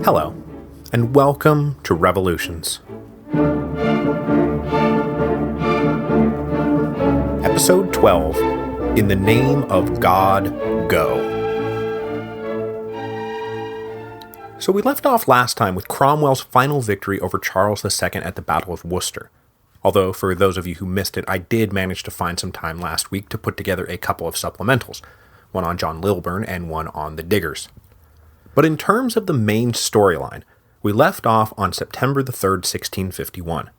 Hello, and welcome to Revolutions. Episode 12, In the Name of God, Go. So we left off last time with Cromwell's final victory over Charles II at the Battle of Worcester. Although, for those of you who missed it, I did manage to find some time last week to put together a couple of supplementals, one on John Lilburne and one on the Diggers. But in terms of the main storyline, we left off on September the 3rd, 1651.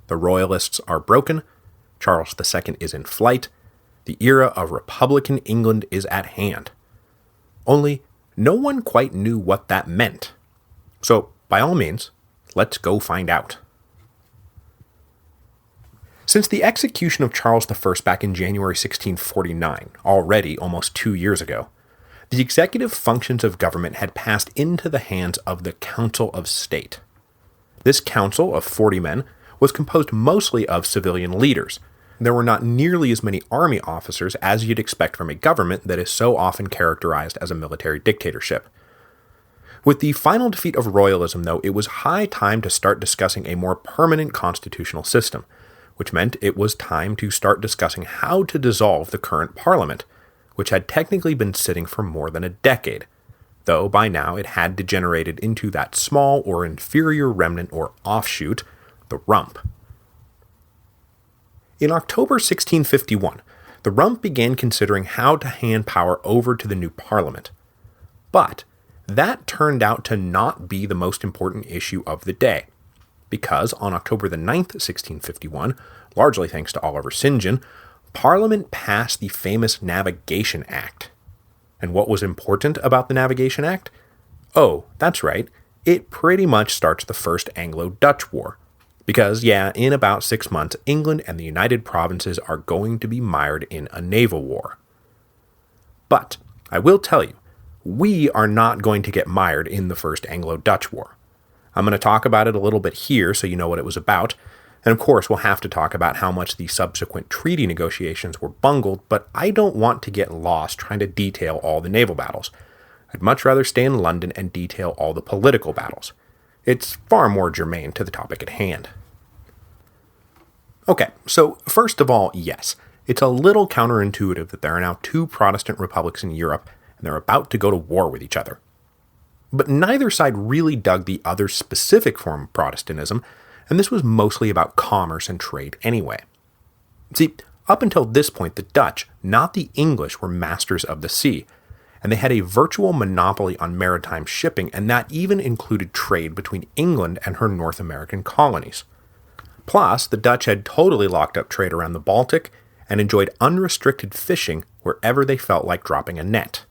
The Royalists are broken, Charles II is in flight, the era of Republican England is at hand. Only, no one quite knew what that meant. So, by all means, let's go find out. Since the execution of Charles I back in January 1649, already almost 2 years ago, the executive functions of government had passed into the hands of the Council of State. This council of 40 men was composed mostly of civilian leaders. There were not nearly as many army officers as you'd expect from a government that is so often characterized as a military dictatorship. With the final defeat of royalism, though, it was high time to start discussing a more permanent constitutional system, which meant it was time to start discussing how to dissolve the current parliament, which had technically been sitting for more than a decade, though by now it had degenerated into that small or inferior remnant or offshoot, the Rump. In October 1651, the Rump began considering how to hand power over to the new parliament. But that turned out to not be the most important issue of the day, because on October the 9th, 1651, largely thanks to Oliver Cromwell, Parliament passed the famous Navigation Act. And what was important about the Navigation Act? Oh, that's right, it pretty much starts the First Anglo-Dutch War. Because, yeah, in about 6 months, England and the United Provinces are going to be mired in a naval war. But, I will tell you, we are not going to get mired in the First Anglo-Dutch War. I'm going to talk about it a little bit here so you know what it was about, and of course we'll have to talk about how much the subsequent treaty negotiations were bungled, but I don't want to get lost trying to detail all the naval battles. I'd much rather stay in London and detail all the political battles. It's far more germane to the topic at hand. Okay, so first of all, yes, it's a little counterintuitive that there are now two Protestant republics in Europe, and they're about to go to war with each other. But neither side really dug the other's specific form of Protestantism, and this was mostly about commerce and trade anyway. See, up until this point, the Dutch, not the English, were masters of the sea, and they had a virtual monopoly on maritime shipping, and that even included trade between England and her North American colonies. Plus, the Dutch had totally locked up trade around the Baltic and enjoyed unrestricted fishing wherever they felt like dropping a net.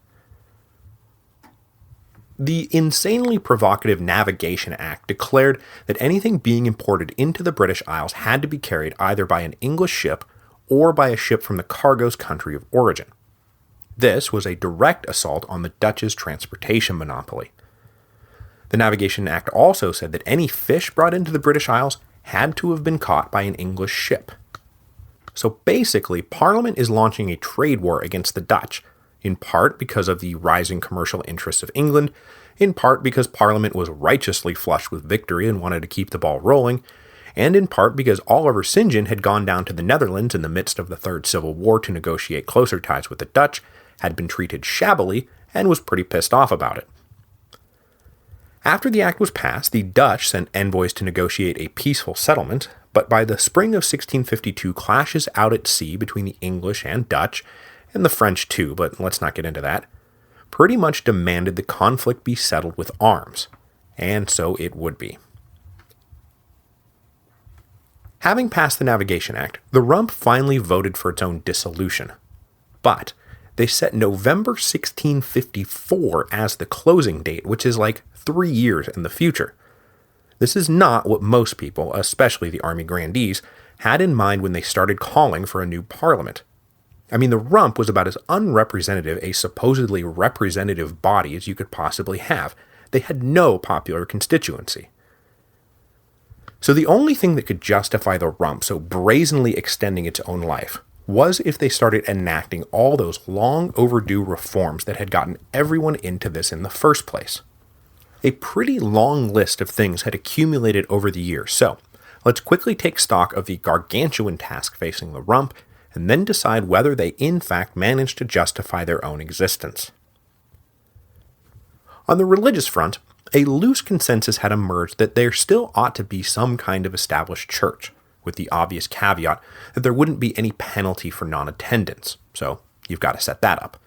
The insanely provocative Navigation Act declared that anything being imported into the British Isles had to be carried either by an English ship or by a ship from the cargo's country of origin. This was a direct assault on the Dutch's transportation monopoly. The Navigation Act also said that any fish brought into the British Isles had to have been caught by an English ship. So basically, Parliament is launching a trade war against the Dutch, in part because of the rising commercial interests of England, in part because Parliament was righteously flushed with victory and wanted to keep the ball rolling, and in part because Oliver Cromwell had gone down to the Netherlands in the midst of the Third Civil War to negotiate closer ties with the Dutch, had been treated shabbily, and was pretty pissed off about it. After the act was passed, the Dutch sent envoys to negotiate a peaceful settlement, but by the spring of 1652, clashes out at sea between the English and Dutch, and the French too, but let's not get into that, pretty much demanded the conflict be settled with arms, and so it would be. Having passed the Navigation Act, the Rump finally voted for its own dissolution, but they set November 1654 as the closing date, which is like 3 years in the future. This is not what most people, especially the army grandees, had in mind when they started calling for a new parliament. I mean, the Rump was about as unrepresentative a supposedly representative body as you could possibly have. They had no popular constituency. So the only thing that could justify the Rump so brazenly extending its own life was if they started enacting all those long overdue reforms that had gotten everyone into this in the first place. A pretty long list of things had accumulated over the years, so let's quickly take stock of the gargantuan task facing the Rump, and then decide whether they in fact managed to justify their own existence. On the religious front, a loose consensus had emerged that there still ought to be some kind of established church, with the obvious caveat that there wouldn't be any penalty for non-attendance, so you've got to set that up.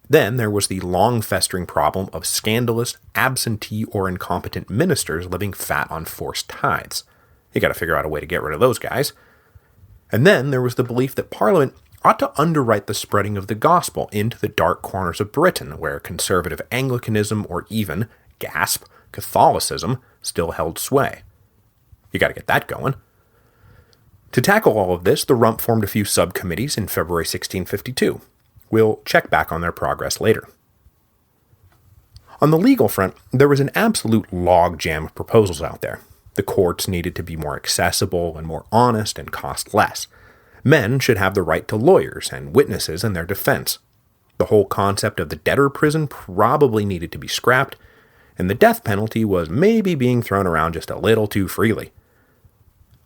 Then there was the long-festering problem of scandalous, absentee, or incompetent ministers living fat on forced tithes. You got to figure out a way to get rid of those guys. And then there was the belief that Parliament ought to underwrite the spreading of the gospel into the dark corners of Britain, where conservative Anglicanism or even, gasp, Catholicism still held sway. You got to get that going. To tackle all of this, the Rump formed a few subcommittees in February 1652. We'll check back on their progress later. On the legal front, there was an absolute logjam of proposals out there. The courts needed to be more accessible and more honest and cost less. Men should have the right to lawyers and witnesses in their defense. The whole concept of the debtor prison probably needed to be scrapped, and the death penalty was maybe being thrown around just a little too freely.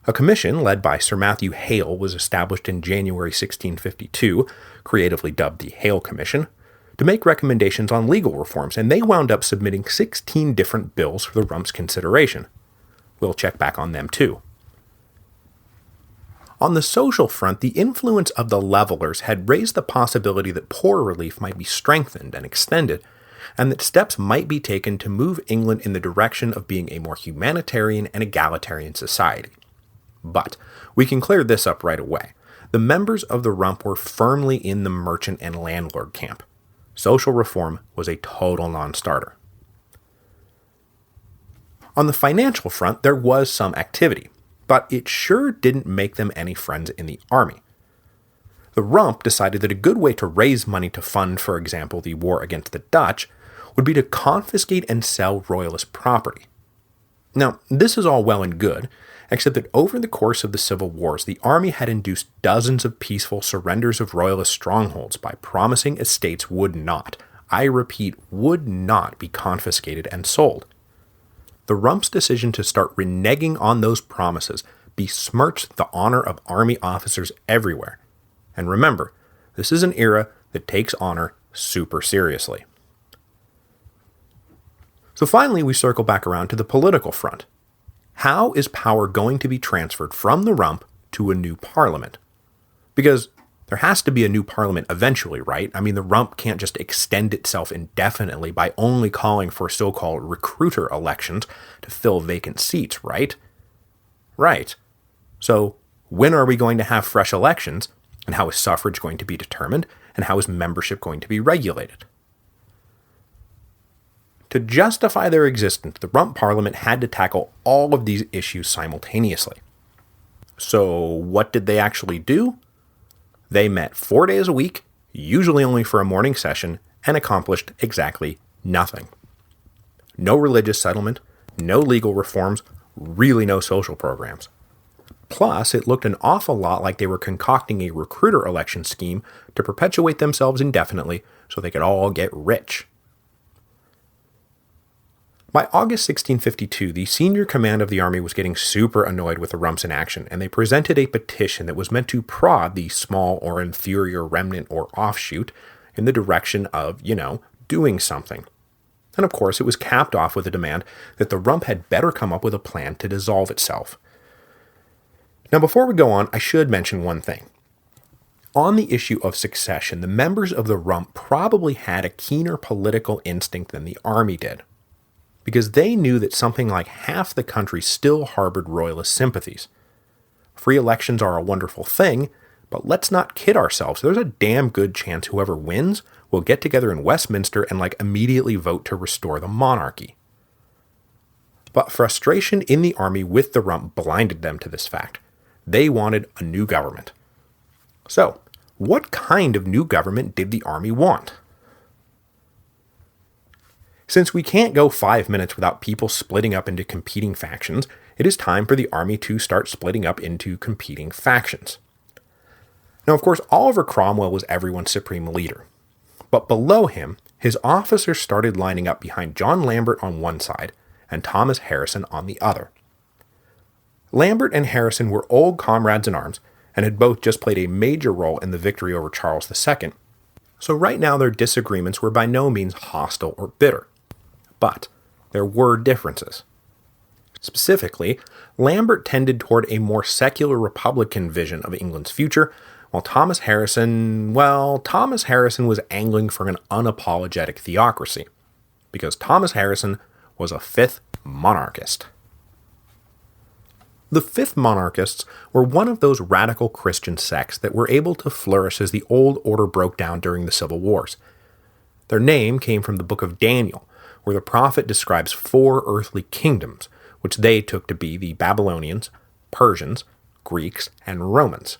A commission led by Sir Matthew Hale was established in January 1652, creatively dubbed the Hale Commission, to make recommendations on legal reforms, and they wound up submitting 16 different bills for the Rump's consideration. We'll check back on them too. On the social front, the influence of the Levelers had raised the possibility that poor relief might be strengthened and extended, and that steps might be taken to move England in the direction of being a more humanitarian and egalitarian society. But we can clear this up right away. The members of the Rump were firmly in the merchant and landlord camp. Social reform was a total non-starter. On the financial front, there was some activity, but it sure didn't make them any friends in the army. The Rump decided that a good way to raise money to fund, for example, the war against the Dutch, would be to confiscate and sell royalist property. Now, this is all well and good, except that over the course of the civil wars, the army had induced dozens of peaceful surrenders of royalist strongholds by promising estates would not, I repeat, would not be confiscated and sold. The Rump's decision to start reneging on those promises besmirched the honor of army officers everywhere. And remember, this is an era that takes honor super seriously. So finally, we circle back around to the political front. How is power going to be transferred from the Rump to a new parliament? Because there has to be a new parliament eventually, right? I mean, the Rump can't just extend itself indefinitely by only calling for so-called recruiter elections to fill vacant seats, right? Right. So when are we going to have fresh elections? And how is suffrage going to be determined? And how is membership going to be regulated? To justify their existence, the Rump Parliament had to tackle all of these issues simultaneously. So what did they actually do? They met 4 days a week, usually only for a morning session, and accomplished exactly nothing. No religious settlement, no legal reforms, really no social programs. Plus, it looked an awful lot like they were concocting a recruiter election scheme to perpetuate themselves indefinitely so they could all get rich. By August 1652, the senior command of the army was getting super annoyed with the Rumps in action, and they presented a petition that was meant to prod the small or inferior remnant or offshoot in the direction of, doing something. And of course, it was capped off with a demand that the Rump had better come up with a plan to dissolve itself. Now, before we go on, I should mention one thing. On the issue of succession, the members of the Rump probably had a keener political instinct than the army did, because they knew that something like half the country still harbored royalist sympathies. Free elections are a wonderful thing, but let's not kid ourselves. There's a damn good chance whoever wins will get together in Westminster and immediately vote to restore the monarchy. But frustration in the army with the Rump blinded them to this fact. They wanted a new government. So, what kind of new government did the army want? Since we can't go 5 minutes without people splitting up into competing factions, it is time for the army to start splitting up into competing factions. Now, of course, Oliver Cromwell was everyone's supreme leader. But below him, his officers started lining up behind John Lambert on one side and Thomas Harrison on the other. Lambert and Harrison were old comrades in arms and had both just played a major role in the victory over Charles II, so right now their disagreements were by no means hostile or bitter. But there were differences. Specifically, Lambert tended toward a more secular Republican vision of England's future, while Thomas Harrison was angling for an unapologetic theocracy, because Thomas Harrison was a fifth monarchist. The Fifth Monarchists were one of those radical Christian sects that were able to flourish as the old order broke down during the Civil Wars. Their name came from the book of Daniel, where the prophet describes 4 earthly kingdoms, which they took to be the Babylonians, Persians, Greeks, and Romans.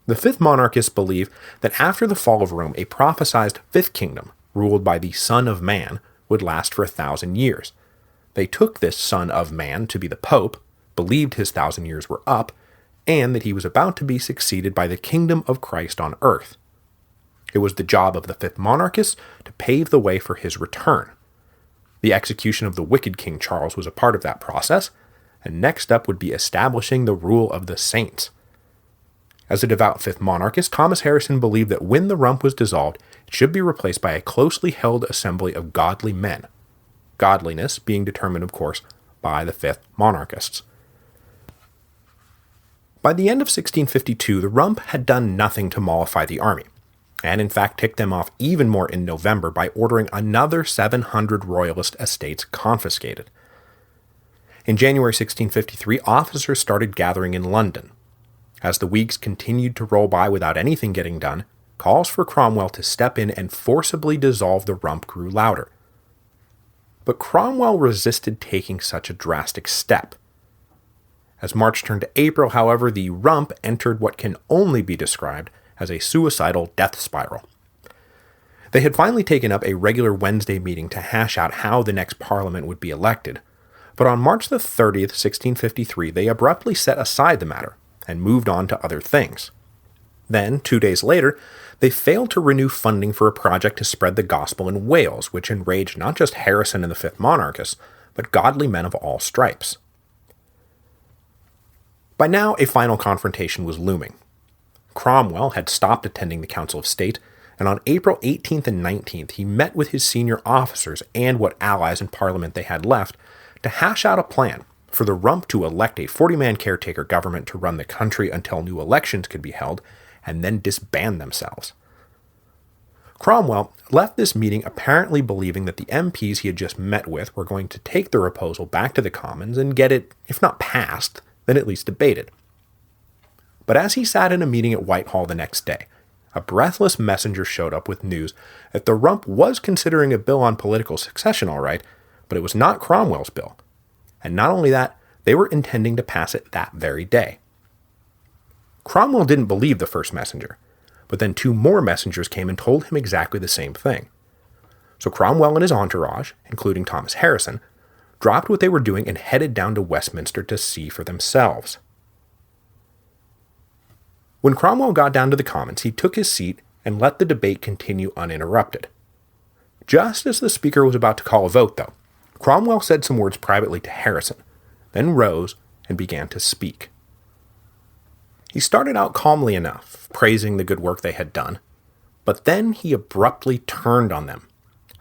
The Fifth Monarchists believe that after the fall of Rome, a prophesied fifth kingdom, ruled by the Son of Man, would last for 1,000 years. They took this Son of Man to be the Pope, believed his 1,000 years were up, and that he was about to be succeeded by the kingdom of Christ on earth. It was the job of the Fifth Monarchists to pave the way for his return. The execution of the wicked King Charles was a part of that process, and next up would be establishing the rule of the saints. As a devout Fifth Monarchist, Thomas Harrison believed that when the Rump was dissolved, it should be replaced by a closely held assembly of godly men. Godliness being determined, of course, by the Fifth Monarchists. By the end of 1652, the Rump had done nothing to mollify the army, and in fact ticked them off even more in November by ordering another 700 royalist estates confiscated. In January 1653, officers started gathering in London. As the weeks continued to roll by without anything getting done, calls for Cromwell to step in and forcibly dissolve the Rump grew louder. But Cromwell resisted taking such a drastic step. As March turned to April, however, the Rump entered what can only be described as a suicidal death spiral. They had finally taken up a regular Wednesday meeting to hash out how the next Parliament would be elected, but on March the 30th, 1653, they abruptly set aside the matter and moved on to other things. Then, 2 days later, they failed to renew funding for a project to spread the gospel in Wales, which enraged not just Harrison and the Fifth Monarchists, but godly men of all stripes. By now, a final confrontation was looming. Cromwell had stopped attending the Council of State, and on April 18th and 19th, he met with his senior officers and what allies in Parliament they had left to hash out a plan for the Rump to elect a 40-man caretaker government to run the country until new elections could be held, and then disband themselves. Cromwell left this meeting apparently believing that the MPs he had just met with were going to take the proposal back to the Commons and get it, if not passed, then at least debated. But as he sat in a meeting at Whitehall the next day, a breathless messenger showed up with news that the Rump was considering a bill on political succession all right, but it was not Cromwell's bill. And not only that, they were intending to pass it that very day. Cromwell didn't believe the first messenger, but then 2 more messengers came and told him exactly the same thing. So Cromwell and his entourage, including Thomas Harrison, dropped what they were doing and headed down to Westminster to see for themselves. When Cromwell got down to the Commons, he took his seat and let the debate continue uninterrupted. Just as the speaker was about to call a vote, though, Cromwell said some words privately to Harrison, then rose and began to speak. He started out calmly enough, praising the good work they had done, but then he abruptly turned on them,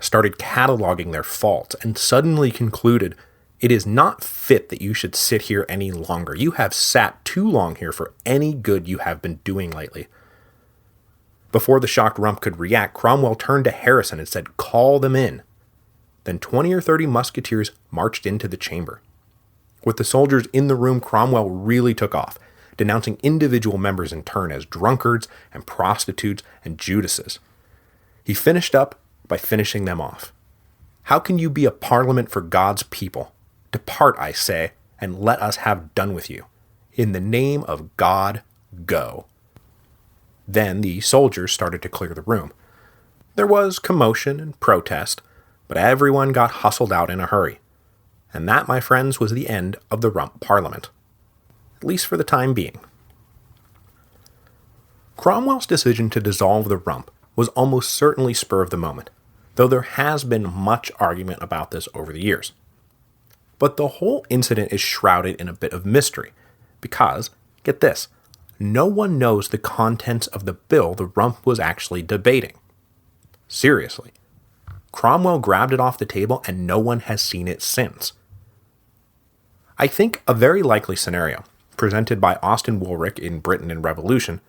started cataloging their faults, and suddenly concluded, "It is not fit that you should sit here any longer. You have sat too long here for any good you have been doing lately." Before the shocked Rump could react, Cromwell turned to Harrison and said, "Call them in." Then 20 or 30 musketeers marched into the chamber. With the soldiers in the room, Cromwell really took off, denouncing individual members in turn as drunkards and prostitutes and Judases. He finished up by finishing them off. "How can you be a parliament for God's people? Depart, I say, and let us have done with you. In the name of God, go." Then the soldiers started to clear the room. There was commotion and protest, but everyone got hustled out in a hurry. And that, my friends, was the end of the Rump Parliament. At least for the time being. Cromwell's decision to dissolve the Rump was almost certainly spur of the moment, though there has been much argument about this over the years. But the whole incident is shrouded in a bit of mystery, because, get this, no one knows the contents of the bill the Rump was actually debating. Seriously. Cromwell grabbed it off the table and no one has seen it since. I think a very likely scenario, presented by Austin Woolrich in Britain and Revolution,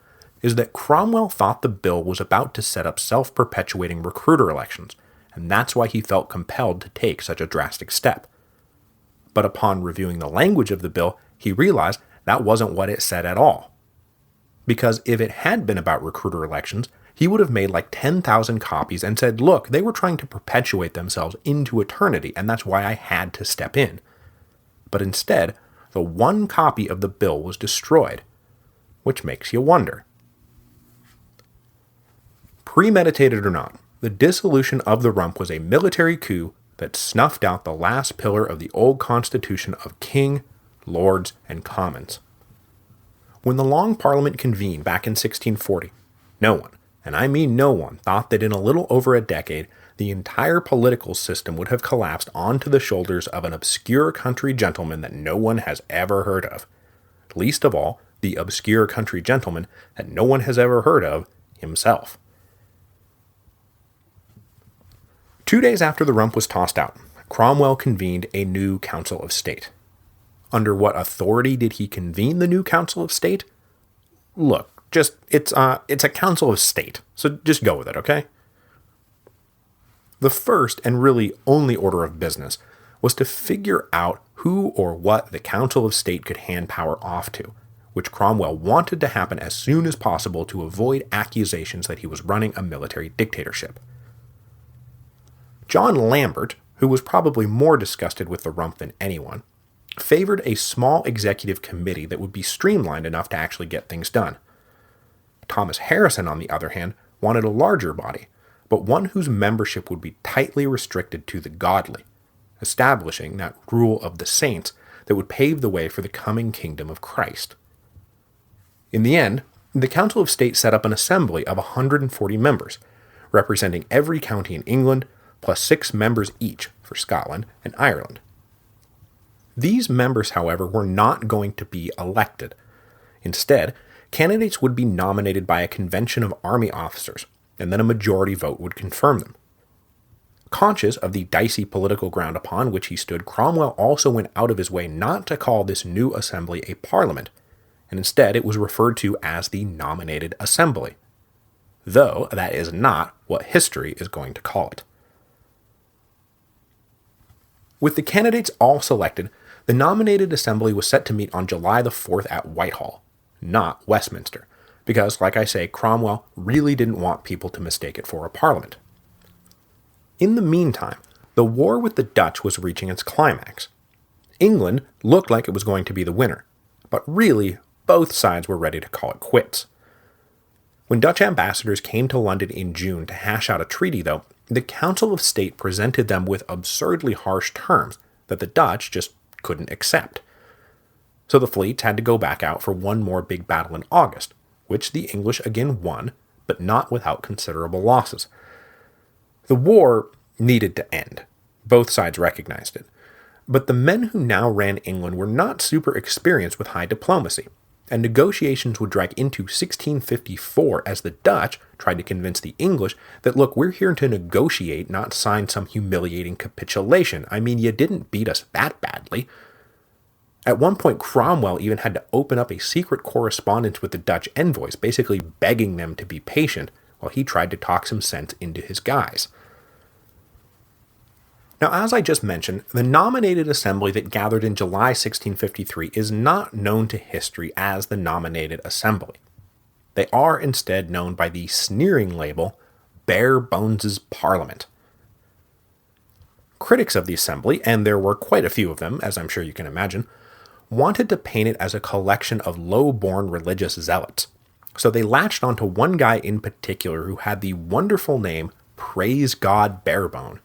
is that Cromwell thought the bill was about to set up self-perpetuating recruiter elections, and that's why he felt compelled to take such a drastic step. But upon reviewing the language of the bill, he realized that wasn't what it said at all. Because if it had been about recruiter elections, he would have made like 10,000 copies and said, look, they were trying to perpetuate themselves into eternity, and that's why I had to step in. But instead, the one copy of the bill was destroyed, which makes you wonder. Premeditated or not, the dissolution of the Rump was a military coup that snuffed out the last pillar of the old constitution of king, lords, and commons. When the Long Parliament convened back in 1640, no one, and I mean no one, thought that in a little over a decade, the entire political system would have collapsed onto the shoulders of an obscure country gentleman that no one has ever heard of. Least of all, the obscure country gentleman that no one has ever heard of himself. 2 days after the Rump was tossed out, Cromwell convened a new Council of State. Under what authority did he convene the new Council of State? Look, it's a Council of State, so just go with it, okay? The first and really only order of business was to figure out who or what the Council of State could hand power off to, which Cromwell wanted to happen as soon as possible to avoid accusations that he was running a military dictatorship. John Lambert, who was probably more disgusted with the Rump than anyone, favored a small executive committee that would be streamlined enough to actually get things done. Thomas Harrison, on the other hand, wanted a larger body, but one whose membership would be tightly restricted to the godly, establishing that rule of the saints that would pave the way for the coming kingdom of Christ. In the end, the Council of State set up an assembly of 140 members, representing every county in England, plus 6 members each for Scotland and Ireland. These members, however, were not going to be elected. Instead, candidates would be nominated by a convention of army officers, and then a majority vote would confirm them. Conscious of the dicey political ground upon which he stood, Cromwell also went out of his way not to call this new assembly a parliament, and instead it was referred to as the nominated assembly, though that is not what history is going to call it. With the candidates all selected, the nominated assembly was set to meet on July the 4th at Whitehall, not Westminster, because, like I say, Cromwell really didn't want people to mistake it for a parliament. In the meantime, the war with the Dutch was reaching its climax. England looked like it was going to be the winner, but really, both sides were ready to call it quits. When Dutch ambassadors came to London in June to hash out a treaty, though, the Council of State presented them with absurdly harsh terms that the Dutch just couldn't accept. So the fleets had to go back out for one more big battle in August, which the English again won, but not without considerable losses. The war needed to end. Both sides recognized it. But the men who now ran England were not super experienced with high diplomacy, and negotiations would drag into 1654 as the Dutch tried to convince the English that, look, we're here to negotiate, not sign some humiliating capitulation. I mean, you didn't beat us that badly. At one point, Cromwell even had to open up a secret correspondence with the Dutch envoys, basically begging them to be patient while he tried to talk some sense into his guys. Now, as I just mentioned, the nominated assembly that gathered in July 1653 is not known to history as the nominated assembly. They are instead known by the sneering label, Barebone's Parliament. Critics of the assembly, and there were quite a few of them, as I'm sure you can imagine, wanted to paint it as a collection of low-born religious zealots. So they latched onto one guy in particular who had the wonderful name Praise God Barebone.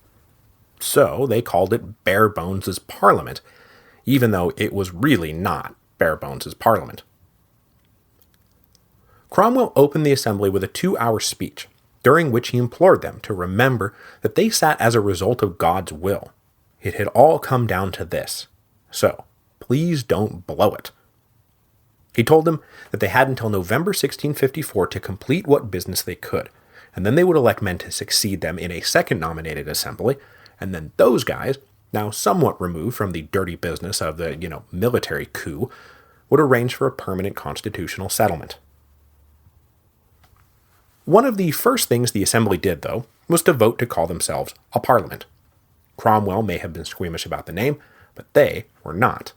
So they called it Barebone's Parliament, even though it was really not Barebone's Parliament. Cromwell opened the assembly with a 2-hour speech, during which he implored them to remember that they sat as a result of God's will. It had all come down to this. So, please don't blow it. He told them that they had until November 1654 to complete what business they could, and then they would elect men to succeed them in a second nominated assembly, and then those guys, now somewhat removed from the dirty business of the, military coup, would arrange for a permanent constitutional settlement. One of the first things the assembly did, though, was to vote to call themselves a parliament. Cromwell may have been squeamish about the name, but they were not.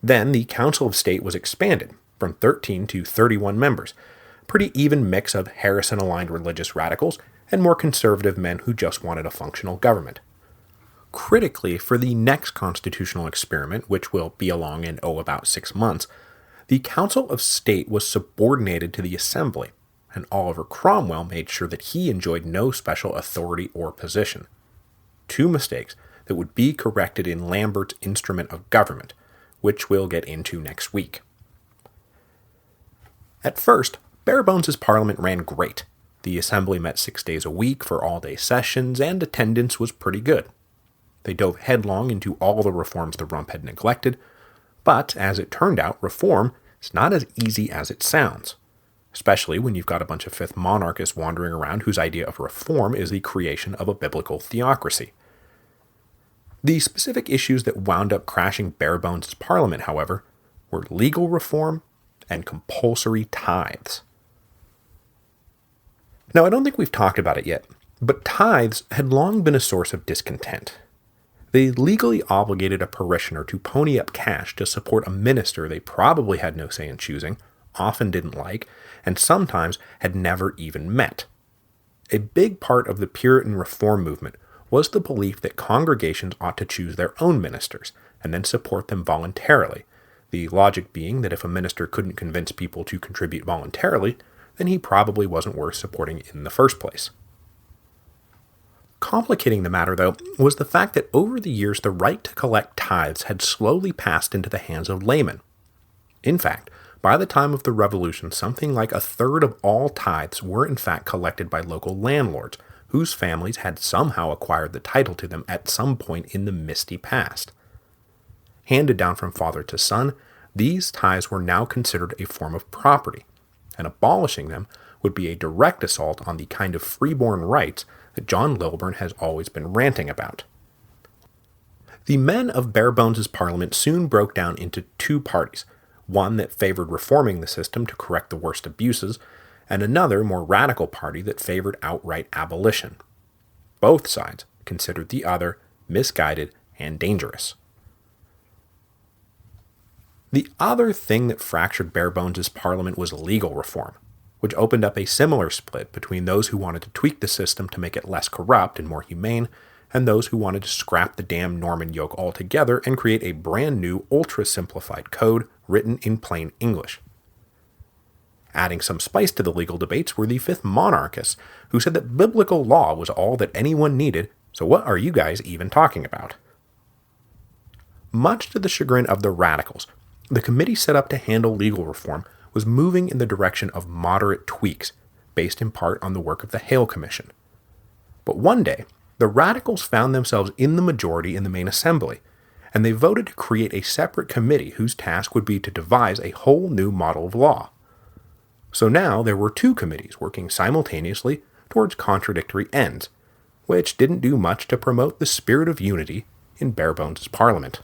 Then the Council of State was expanded from 13 to 31 members, a pretty even mix of Harrison-aligned religious radicals and more conservative men who just wanted a functional government. Critically, for the next constitutional experiment, which will be along in, about 6 months, the Council of State was subordinated to the Assembly, and Oliver Cromwell made sure that he enjoyed no special authority or position. 2 mistakes that would be corrected in Lambert's Instrument of Government, which we'll get into next week. At first, Barebone's Parliament ran great. The Assembly met 6 days a week for all-day sessions, and attendance was pretty good. They dove headlong into all the reforms the Rump had neglected, but as it turned out, reform is not as easy as it sounds, especially when you've got a bunch of fifth monarchists wandering around whose idea of reform is the creation of a biblical theocracy. The specific issues that wound up crashing Barebone's Parliament, however, were legal reform and compulsory tithes. Now, I don't think we've talked about it yet, but tithes had long been a source of discontent. They legally obligated a parishioner to pony up cash to support a minister they probably had no say in choosing, often didn't like, and sometimes had never even met. A big part of the Puritan reform movement was the belief that congregations ought to choose their own ministers and then support them voluntarily, the logic being that if a minister couldn't convince people to contribute voluntarily, then he probably wasn't worth supporting in the first place. Complicating the matter, though, was the fact that over the years the right to collect tithes had slowly passed into the hands of laymen. In fact, by the time of the Revolution, something like a third of all tithes were in fact collected by local landlords, whose families had somehow acquired the title to them at some point in the misty past. Handed down from father to son, these tithes were now considered a form of property, and abolishing them would be a direct assault on the kind of freeborn rights that John Lilburne has always been ranting about. The men of Barebone's Parliament soon broke down into 2 parties, one that favored reforming the system to correct the worst abuses, and another more radical party that favored outright abolition. Both sides considered the other misguided and dangerous. The other thing that fractured Barebone's Parliament was legal reform, which opened up a similar split between those who wanted to tweak the system to make it less corrupt and more humane, and those who wanted to scrap the damn Norman yoke altogether and create a brand new, ultra-simplified code written in plain English. Adding some spice to the legal debates were the fifth monarchists, who said that biblical law was all that anyone needed, so what are you guys even talking about? Much to the chagrin of the radicals, the committee set up to handle legal reform was moving in the direction of moderate tweaks, based in part on the work of the Hale Commission. But one day, the radicals found themselves in the majority in the main assembly, and they voted to create a separate committee whose task would be to devise a whole new model of law. So now there were 2 committees working simultaneously towards contradictory ends, which didn't do much to promote the spirit of unity in Barebone's Parliament.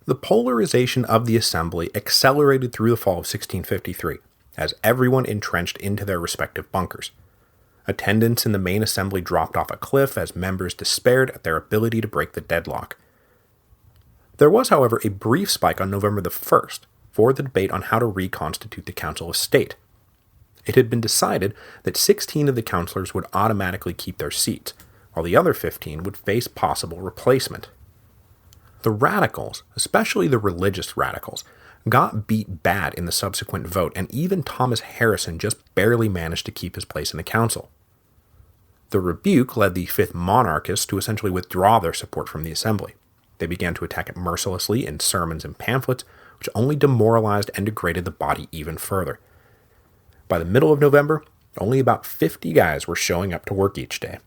The polarization of the assembly accelerated through the fall of 1653, as everyone entrenched into their respective bunkers. Attendance in the main assembly dropped off a cliff as members despaired at their ability to break the deadlock. There was, however, a brief spike on November the 1st for the debate on how to reconstitute the Council of State. It had been decided that 16 of the councillors would automatically keep their seats, while the other 15 would face possible replacement. The radicals, especially the religious radicals, got beat bad in the subsequent vote, and even Thomas Harrison just barely managed to keep his place in the council. The rebuke led the fifth monarchists to essentially withdraw their support from the assembly. They began to attack it mercilessly in sermons and pamphlets, which only demoralized and degraded the body even further. By the middle of November, only about 50 guys were showing up to work each day.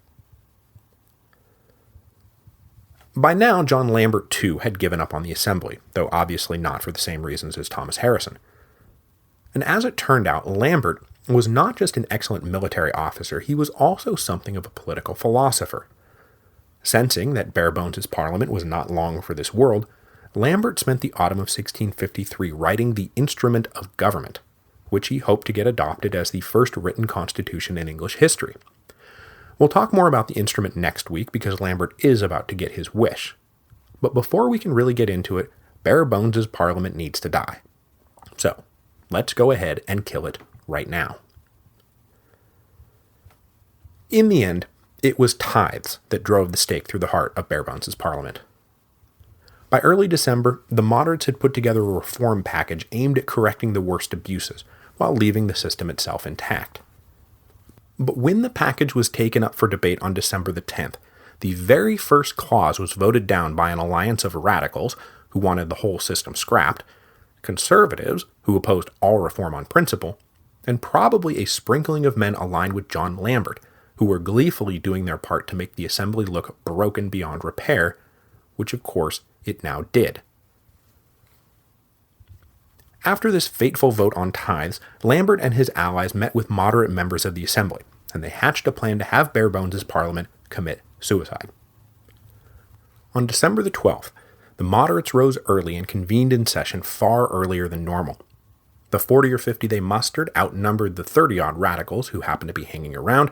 By now, John Lambert too had given up on the assembly, though obviously not for the same reasons as Thomas Harrison. And as it turned out, Lambert was not just an excellent military officer, he was also something of a political philosopher. Sensing that Barebone's Parliament was not long for this world, Lambert spent the autumn of 1653 writing the Instrument of Government, which he hoped to get adopted as the first written constitution in English history. We'll talk more about the instrument next week because Lambert is about to get his wish. But before we can really get into it, Barebone's Parliament needs to die. So, let's go ahead and kill it right now. In the end, it was tithes that drove the stake through the heart of Barebone's Parliament. By early December, the moderates had put together a reform package aimed at correcting the worst abuses, while leaving the system itself intact. But when the package was taken up for debate on December the 10th, the very first clause was voted down by an alliance of radicals, who wanted the whole system scrapped, conservatives, who opposed all reform on principle, and probably a sprinkling of men aligned with John Lambert, who were gleefully doing their part to make the assembly look broken beyond repair, which of course it now did. After this fateful vote on tithes, Lambert and his allies met with moderate members of the assembly, and they hatched a plan to have Barebone's Parliament commit suicide. On December the 12th, the moderates rose early and convened in session far earlier than normal. The 40 or 50 they mustered outnumbered the 30-odd radicals who happened to be hanging around,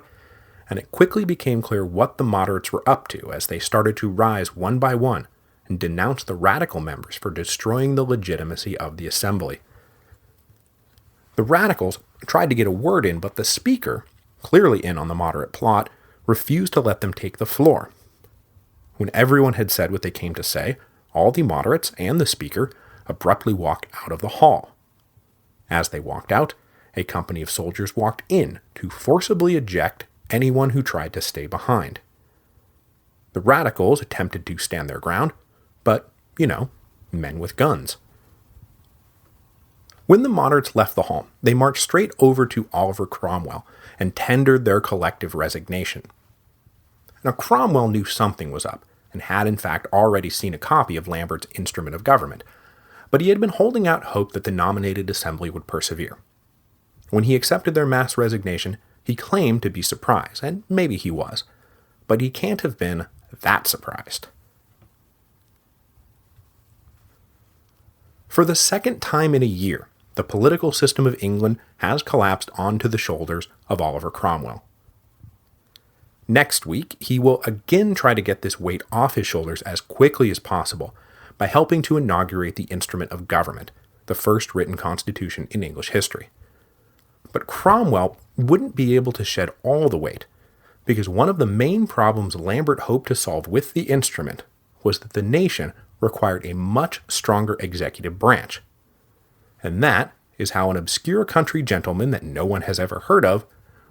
and it quickly became clear what the moderates were up to as they started to rise one by one and denounce the radical members for destroying the legitimacy of the assembly. The radicals tried to get a word in, but the speaker, clearly in on the moderate plot, refused to let them take the floor. When everyone had said what they came to say, all the moderates and the speaker abruptly walked out of the hall. As they walked out, a company of soldiers walked in to forcibly eject anyone who tried to stay behind. The radicals attempted to stand their ground, but, men with guns. When the moderates left the hall, they marched straight over to Oliver Cromwell and tendered their collective resignation. Now, Cromwell knew something was up, and had in fact already seen a copy of Lambert's Instrument of Government, but he had been holding out hope that the nominated assembly would persevere. When he accepted their mass resignation, he claimed to be surprised, and maybe he was, but he can't have been that surprised. For the second time in a year, the political system of England has collapsed onto the shoulders of Oliver Cromwell. Next week, he will again try to get this weight off his shoulders as quickly as possible by helping to inaugurate the Instrument of Government, the first written constitution in English history. But Cromwell wouldn't be able to shed all the weight, because one of the main problems Lambert hoped to solve with the instrument was that the nation required a much stronger executive branch. And that is how an obscure country gentleman that no one has ever heard of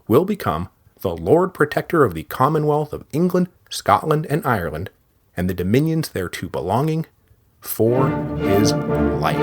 will become the Lord Protector of the Commonwealth of England, Scotland, and Ireland, and the dominions thereto belonging, for his life.